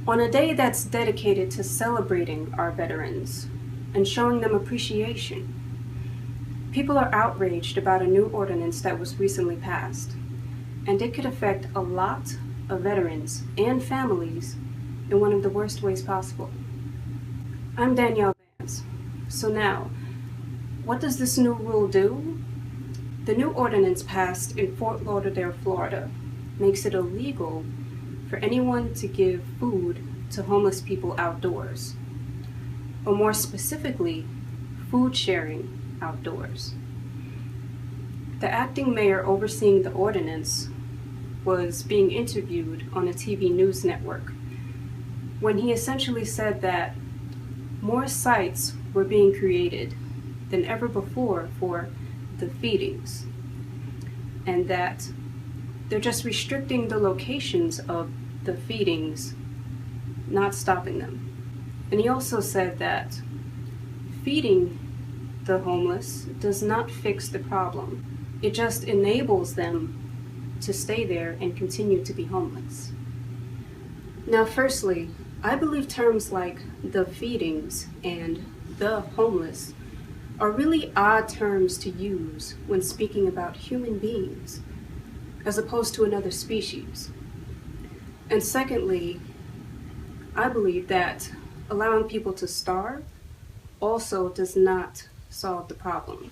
On a day that's dedicated to celebrating our veterans and showing them appreciation, people are outraged about a new ordinance that was recently passed, and it could affect a lot of veterans and families in one of the worst ways possible. I'm Danielle Vance. So now, what does this new rule do? The new ordinance passed in Fort Lauderdale, Florida, makes it illegal for anyone to give food to homeless people outdoors, or more specifically, food sharing outdoors. The acting mayor overseeing the ordinance was being interviewed on a TV news network when he essentially said that more sites were being created than ever before for the feedings, and that they're just restricting the locations of the feedings, not stopping them. And he also said that feeding the homeless does not fix the problem. It just enables them to stay there and continue to be homeless. Now, firstly, I believe terms like the feedings and the homeless are really odd terms to use when speaking about human beings as opposed to another species. And secondly, I believe that allowing people to starve also does not solve the problem.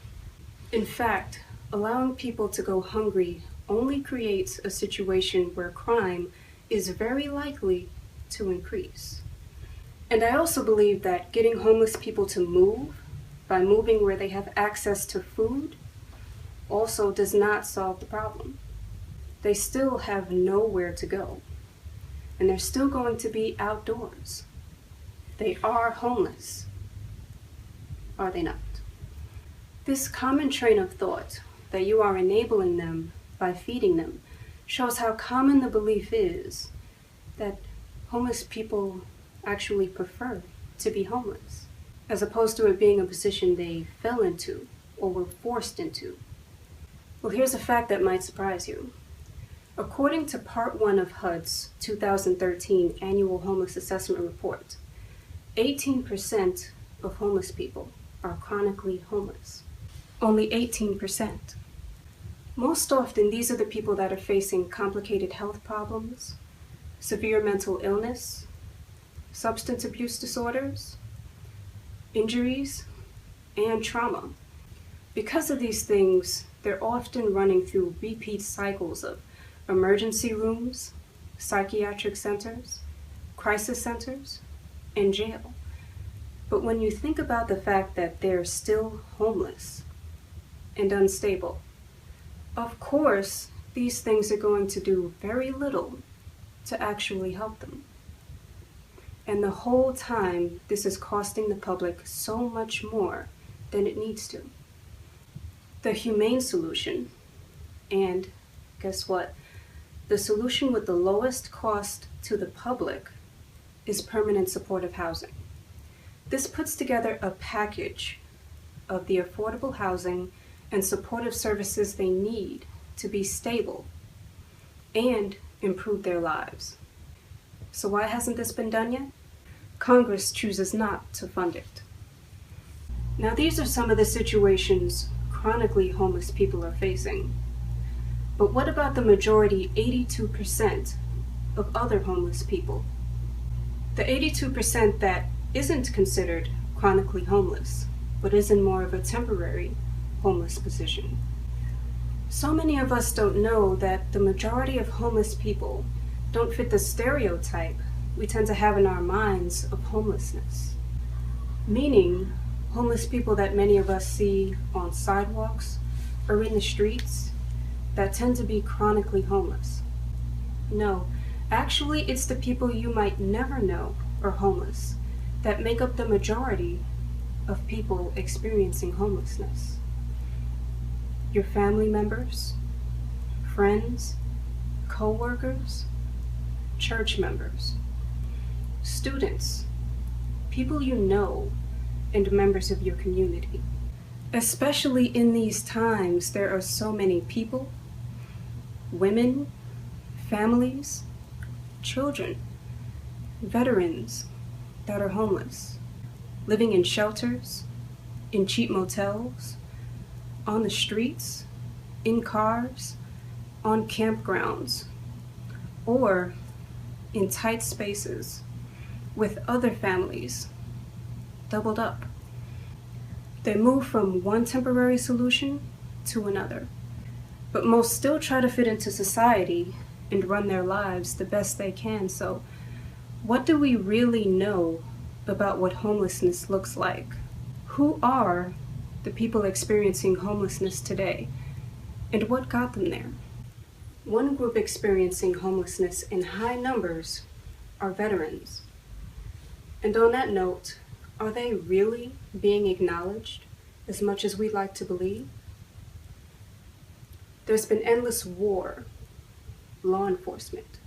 In fact, allowing people to go hungry only creates a situation where crime is very likely to increase. And I also believe that getting homeless people to move by moving where they have access to food also does not solve the problem. They still have nowhere to go, and they're still going to be outdoors. They are homeless, are they not? This common train of thought that you are enabling them by feeding them shows how common the belief is that homeless people actually prefer to be homeless, as opposed to it being a position they fell into or were forced into. Well, here's a fact that might surprise you. According to Part 1 of HUD's 2013 Annual Homeless Assessment Report, 18% of homeless people are chronically homeless. Only 18%. Most often, these are the people that are facing complicated health problems, severe mental illness, substance abuse disorders, injuries, and trauma. Because of these things, they're often running through repeat cycles of emergency rooms, psychiatric centers, crisis centers, and jail. But when you think about the fact that they're still homeless and unstable, of course, these things are going to do very little to actually help them. And the whole time, this is costing the public so much more than it needs to. The humane solution, and guess what? The solution with the lowest cost to the public is permanent supportive housing. This puts together a package of the affordable housing and supportive services they need to be stable and improve their lives. So why hasn't this been done yet? Congress chooses not to fund it. Now, these are some of the situations chronically homeless people are facing. But what about the majority 82% of other homeless people? The 82% that isn't considered chronically homeless, but is in more of a temporary homeless position. So many of us don't know that the majority of homeless people don't fit the stereotype we tend to have in our minds of homelessness. Meaning, homeless people that many of us see on sidewalks or in the streets that tend to be chronically homeless. No, actually it's the people you might never know are homeless that make up the majority of people experiencing homelessness. Your family members, friends, co-workers, church members, students, people you know, and members of your community. Especially in these times, there are so many people, women, families, children, Veterans that are homeless, living in shelters, in cheap motels, on the streets, in cars, on campgrounds, or in tight spaces with other families doubled up. They move from one temporary solution to another, but most still try to fit into society and run their lives the best they can. So, what do we really know about what homelessness looks like? Who are the people experiencing homelessness today, and what got them there? One group experiencing homelessness in high numbers are veterans. And on that note, are they really being acknowledged as much as we like to believe? There's been endless war, law enforcement,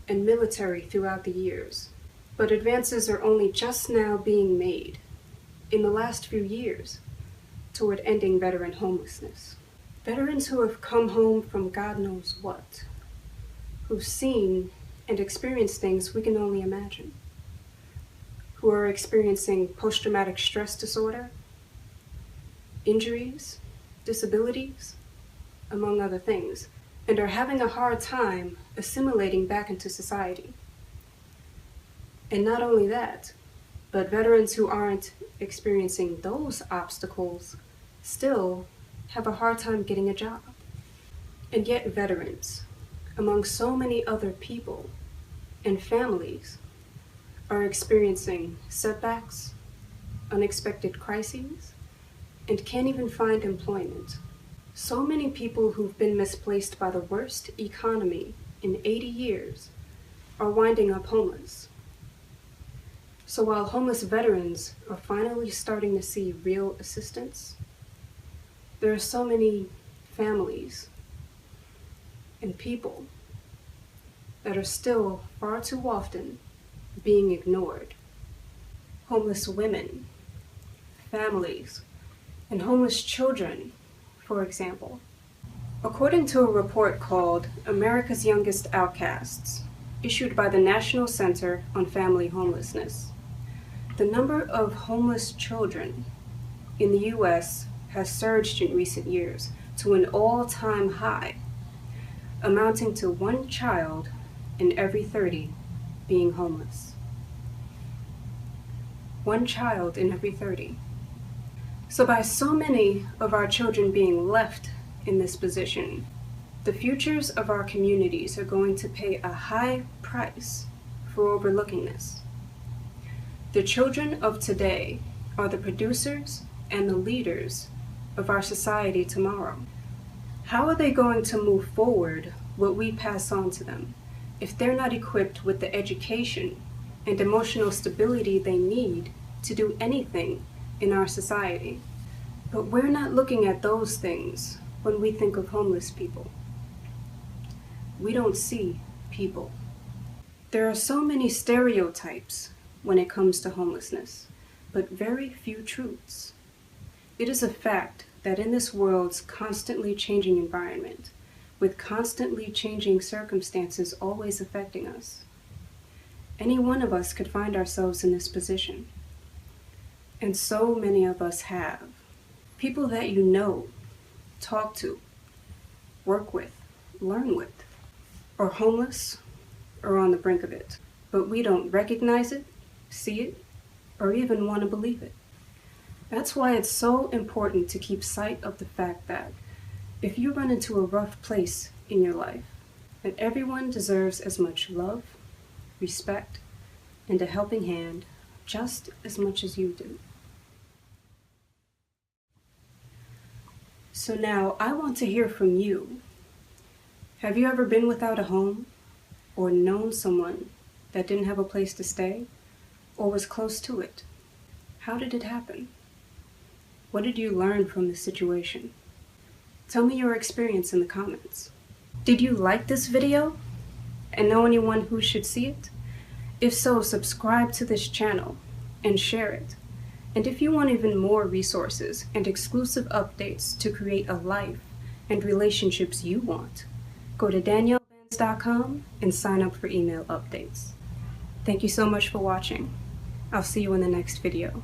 and military throughout the years, but advances are only just now being made in the last few years toward ending veteran homelessness. Veterans who have come home from God knows what, who've seen and experienced things we can only imagine, who are experiencing post-traumatic stress disorder, injuries, disabilities, among other things, and are having a hard time assimilating back into society. And not only that, but veterans who aren't experiencing those obstacles still have a hard time getting a job. And yet veterans, among so many other people and families, are experiencing setbacks, unexpected crises, and can't even find employment. So many people who've been misplaced by the worst economy in 80 years are winding up homeless. So while homeless veterans are finally starting to see real assistance, there are so many families and people that are still far too often being ignored. Homeless women, families, and homeless children, for example. According to a report called America's Youngest Outcasts, issued by the National Center on Family Homelessness, the number of homeless children in the U.S. has surged in recent years to an all-time high, amounting to 1 child in every 30 being homeless. 1 child in every 30. So by so many of our children being left in this position, the futures of our communities are going to pay a high price for overlooking this. The children of today are the producers and the leaders of our society tomorrow. How are they going to move forward what we pass on to them if they're not equipped with the education and emotional stability they need to do anything in our society? But we're not looking at those things when we think of homeless people. We don't see people. There are so many stereotypes when it comes to homelessness, but very few truths. It is a fact that in this world's constantly changing environment, with constantly changing circumstances always affecting us, any one of us could find ourselves in this position. And so many of us have. People that you know, talk to, work with, learn with, are homeless or on the brink of it. But we don't recognize it, see it, or even want to believe it. That's why it's so important to keep sight of the fact that if you run into a rough place in your life, that everyone deserves as much love, respect, and a helping hand just as much as you do. So now I want to hear from you. Have you ever been without a home or known someone that didn't have a place to stay or was close to it? How did it happen? What did you learn from the situation? Tell me your experience in the comments. Did you like this video and know anyone who should see it? If so, subscribe to this channel and share it. And if you want even more resources and exclusive updates to create a life and relationships you want, go to daniellebenz.com and sign up for email updates. Thank you so much for watching. I'll see you in the next video.